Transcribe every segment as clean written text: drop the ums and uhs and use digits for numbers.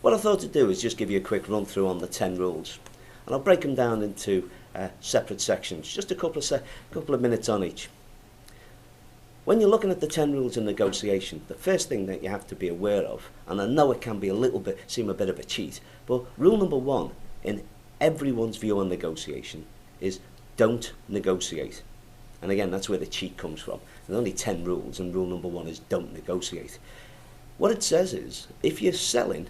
What I thought to do is just give you a quick run through on the 10 rules, and I'll break them down into separate sections, just a couple of minutes on each. When you're looking at the 10 rules of negotiation, the first thing that you have to be aware of, and I know it can be seem a bit of a cheat, but rule number 1 in everyone's view on negotiation is don't negotiate. And again, that's where the cheat comes from. There's only 10 rules, and rule number 1 is don't negotiate. What it says is, if you're selling,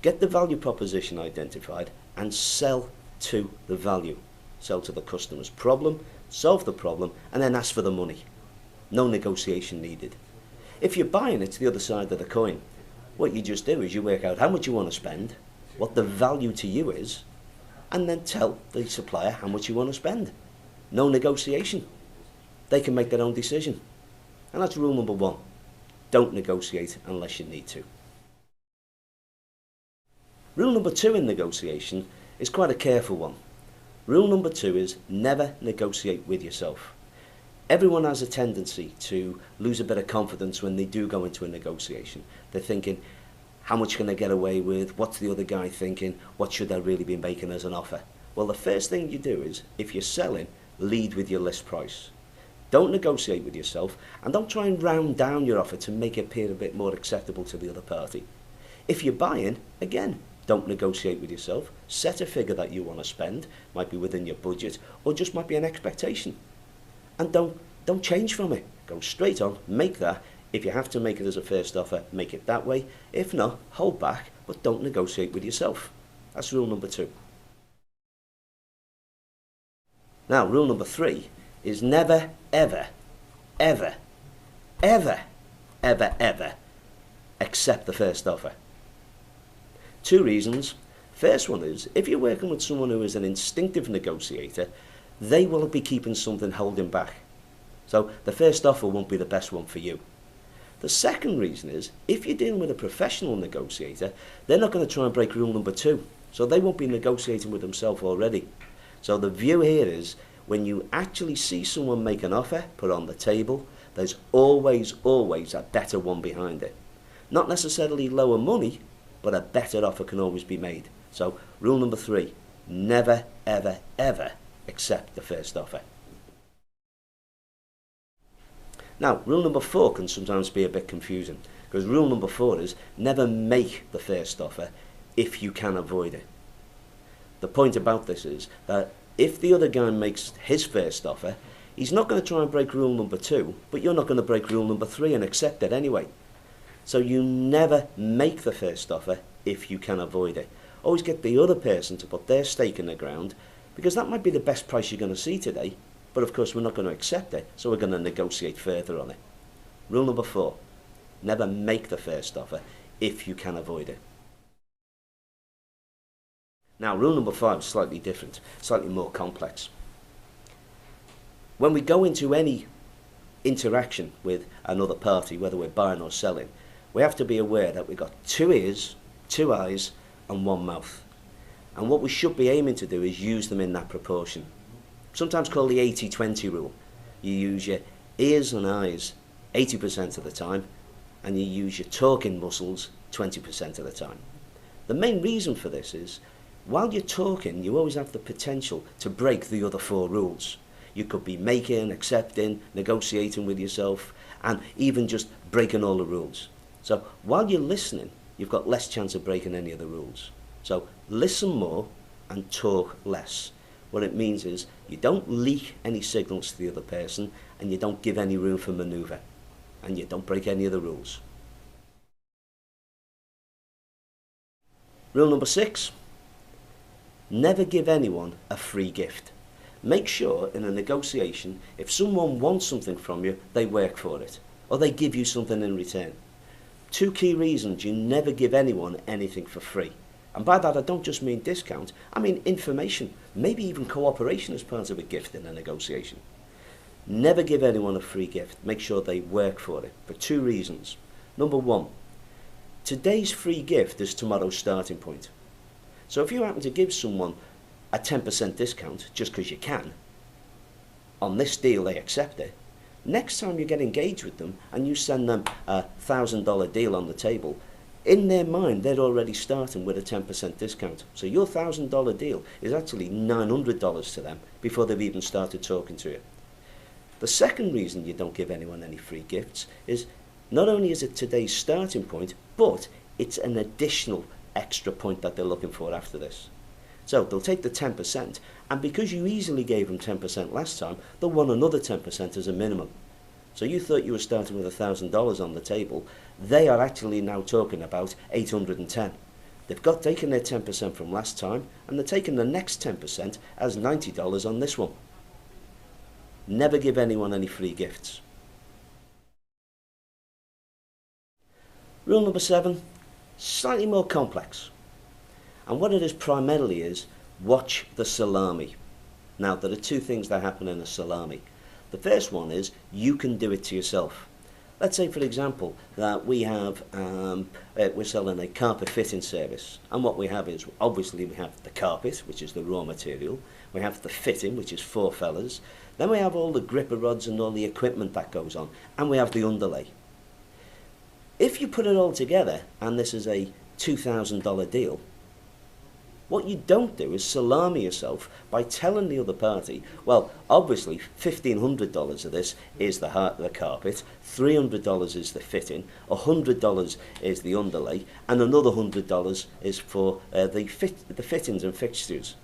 get the value proposition identified and sell to the value. Sell to the customer's problem, solve the problem, and then ask for the money. No negotiation needed. If you're buying, it's the other side of the coin. What you just do is you work out how much you want to spend, what the value to you is, and then tell the supplier how much you want to spend. No negotiation. They can make their own decision. And that's rule number 1. Don't negotiate unless you need to. Rule number 2 in negotiation is quite a careful one. Rule number 2 is never negotiate with yourself. Everyone has a tendency to lose a bit of confidence when they do go into a negotiation. They're thinking, how much can I get away with? What's the other guy thinking? What should I really be making as an offer? Well, the first thing you do is, if you're selling, lead with your list price. Don't negotiate with yourself, and don't try and round down your offer to make it appear a bit more acceptable to the other party. If you're buying, again, don't negotiate with yourself. Set a figure that you want to spend, might be within your budget, or just might be an expectation. And don't change from it. Go straight on, make that. If you have to make it as a first offer, make it that way. If not, hold back, but don't negotiate with yourself. That's rule number 2. Now, rule number 3 is never, ever, ever, ever, ever, ever accept the first offer. 2 reasons. First one is, if you're working with someone who is an instinctive negotiator, they will be keeping something holding back. So the first offer won't be the best one for you. The second reason is, if you're dealing with a professional negotiator, they're not going to try and break rule number 2. So they won't be negotiating with themselves already. So the view here is, when you actually see someone make an offer put on the table, there's always a better one behind it. Not necessarily lower money, but a better offer can always be made. So rule number 3, never, ever, ever accept the first offer. Now, rule number 4 can sometimes be a bit confusing, because rule number 4 is never make the first offer if you can avoid it. The point about this is that if the other guy makes his first offer, he's not going to try and break rule number 2, but you're not going to break rule number 3 and accept it anyway. So you never make the first offer if you can avoid it. Always get the other person to put their stake in the ground, because that might be the best price you're going to see today, but of course we're not going to accept it, so we're going to negotiate further on it. Rule number 4, never make the first offer if you can avoid it. Now, rule number 5 is slightly different, slightly more complex. When we go into any interaction with another party, whether we're buying or selling, we have to be aware that we've got 2 ears, 2 eyes, and 1 mouth. And what we should be aiming to do is use them in that proportion. Sometimes called the 80-20 rule. You use your ears and eyes 80% of the time, and you use your talking muscles 20% of the time. The main reason for this is, while you're talking, you always have the potential to break the other 4 rules. You could be making, accepting, negotiating with yourself, and even just breaking all the rules. So while you're listening, you've got less chance of breaking any of the rules. So listen more and talk less. What it means is, you don't leak any signals to the other person, and you don't give any room for manoeuvre, and you don't break any of the rules. Rule number 6, never give anyone a free gift. Make sure in a negotiation, if someone wants something from you, they work for it, or they give you something in return. 2 key reasons you never give anyone anything for free. And by that I don't just mean discount, I mean information, maybe even cooperation as part of a gift in a negotiation. Never give anyone a free gift, make sure they work for it, for 2 reasons. Number 1, today's free gift is tomorrow's starting point. So if you happen to give someone a 10% discount just because you can, on this deal they accept it. Next time you get engaged with them and you send them a $1,000 deal on the table, In their mind, they're already starting with a 10% discount. So your $1,000 deal is actually $900 to them before they've even started talking to you. The second reason you don't give anyone any free gifts is not only is it today's starting point, but it's an additional extra point that they're looking for after this. So they'll take the 10%, and because you easily gave them 10% last time, they'll want another 10% as a minimum. So you thought you were starting with $1,000 on the table. They are actually now talking about 810. They've taken their 10% from last time, and they're taking the next 10% as $90 on this one. Never give anyone any free gifts. Rule number 7, slightly more complex. And what it is primarily is, watch the salami. Now, there are two things that happen in a salami. The first one is, you can do it to yourself. Let's say, for example, that we have, we're selling a carpet fitting service. And what we have is, obviously we have the carpet, which is the raw material. We have the fitting, which is 4 fellas. Then we have all the gripper rods and all the equipment that goes on. And we have the underlay. If you put it all together, and this is a $2,000 deal, what you don't do is salami yourself by telling the other party, well, obviously $1,500 of this is the carpet, $300 is the fitting, $100 is the underlay, and another $100 is for the fittings and fixtures.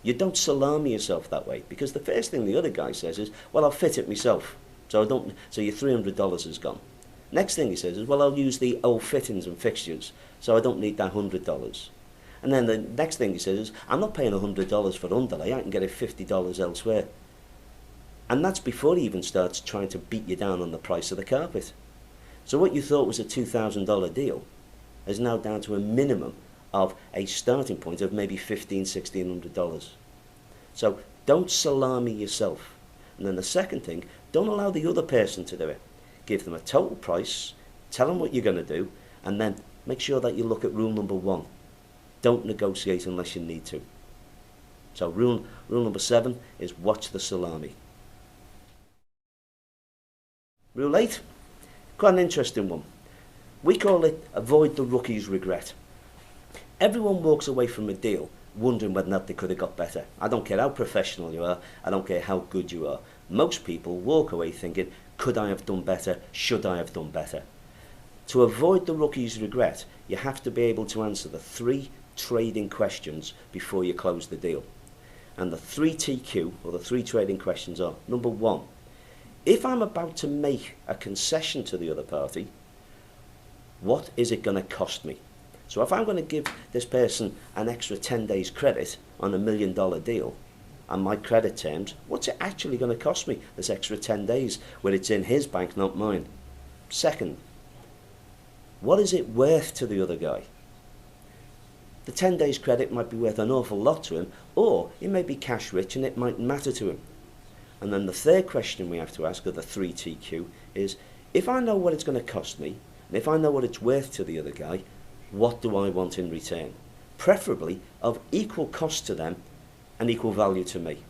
You don't salami yourself that way, because the first thing the other guy says is, well, I'll fit it myself, so your $300 is gone. Next thing he says is, well, I'll use the old fittings and fixtures, so I don't need that $100. And then the next thing he says is, I'm not paying $100 for underlay, I can get it $50 elsewhere. And that's before he even starts trying to beat you down on the price of the carpet. So what you thought was a $2,000 deal is now down to a minimum of a starting point of maybe $1,500, $1,600. So don't salami yourself. And then the second thing, don't allow the other person to do it. Give them a total price, tell them what you're going to do, and then make sure that you look at rule number 1. Don't negotiate unless you need to. So rule number 7 is watch the salami. Rule 8, quite an interesting one. We call it avoid the rookie's regret. Everyone walks away from a deal wondering whether or not they could have got better. I don't care how professional you are, I don't care how good you are. Most people walk away thinking, could I have done better? Should I have done better? To avoid the rookie's regret, you have to be able to answer the 3 trading questions before you close the deal. And the 3 TQ, or the 3 trading questions are, number 1, if I'm about to make a concession to the other party, what is it going to cost me? So if I'm going to give this person an extra 10 days credit on $1 million deal, and my credit terms, what's it actually going to cost me this extra 10 days where it's in his bank, not mine? Second, what is it worth to the other guy? The 10 days credit might be worth an awful lot to him, or he may be cash rich and it might matter to him. And then the third question we have to ask of the 3 TQ is, if I know what it's going to cost me, and if I know what it's worth to the other guy, what do I want in return? Preferably of equal cost to them and equal value to me.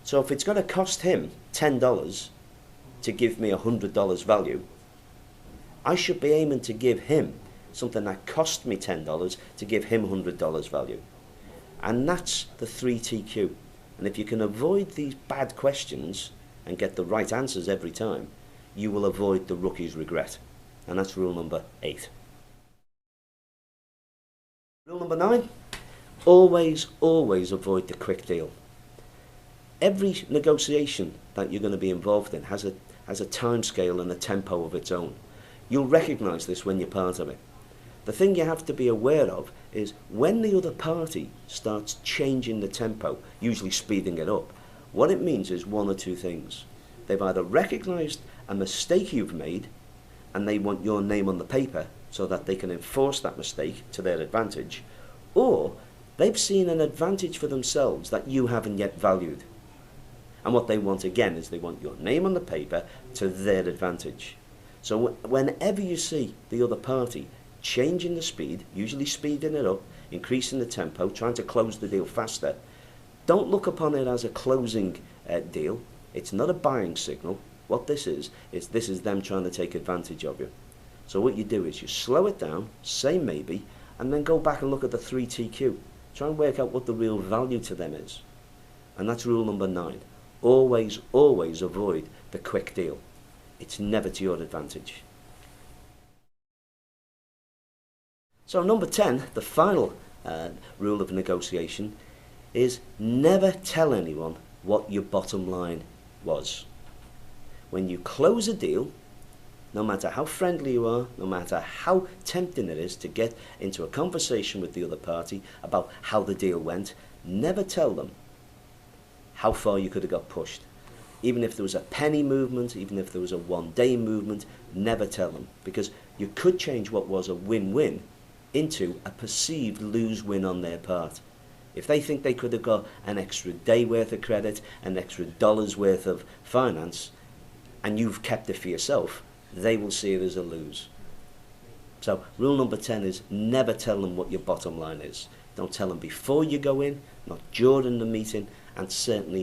So if it's going to cost him $10 to give me $100 value, I should be aiming to give him something that cost me $10 to give him $100 value. And that's the 3 TQ. And if you can avoid these bad questions and get the right answers every time, you will avoid the rookie's regret. And that's rule number 8. Rule number 9, always avoid the quick deal. Every negotiation that you're going to be involved in has a time scale and a tempo of its own. You'll recognise this when you're part of it. The thing you have to be aware of is when the other party starts changing the tempo, usually speeding it up, what it means is one or two things. They've either recognised a mistake you've made and they want your name on the paper so that they can enforce that mistake to their advantage, or they've seen an advantage for themselves that you haven't yet valued. And what they want again is they want your name on the paper to their advantage. So whenever you see the other party changing the speed, usually speeding it up, increasing the tempo, trying to close the deal faster, don't look upon it as a closing deal. It's not a buying signal. What this is them trying to take advantage of you. So what you do is you slow it down, say maybe, and then go back and look at the 3TQ. Try and work out what the real value to them is. And that's rule number 9. Always, always avoid the quick deal. It's never to your advantage. So number 10, the final rule of negotiation, is never tell anyone what your bottom line was. When you close a deal, no matter how friendly you are, no matter how tempting it is to get into a conversation with the other party about how the deal went, never tell them how far you could have got pushed. Even if there was a penny movement, even if there was a one-day movement, never tell them, because you could change what was a win-win into a perceived lose-win on their part. If they think they could have got an extra day worth of credit, an extra dollar's worth of finance, and you've kept it for yourself, they will see it as a lose. So rule number 10 is never tell them what your bottom line is. Don't tell them before you go in, not during the meeting, and certainly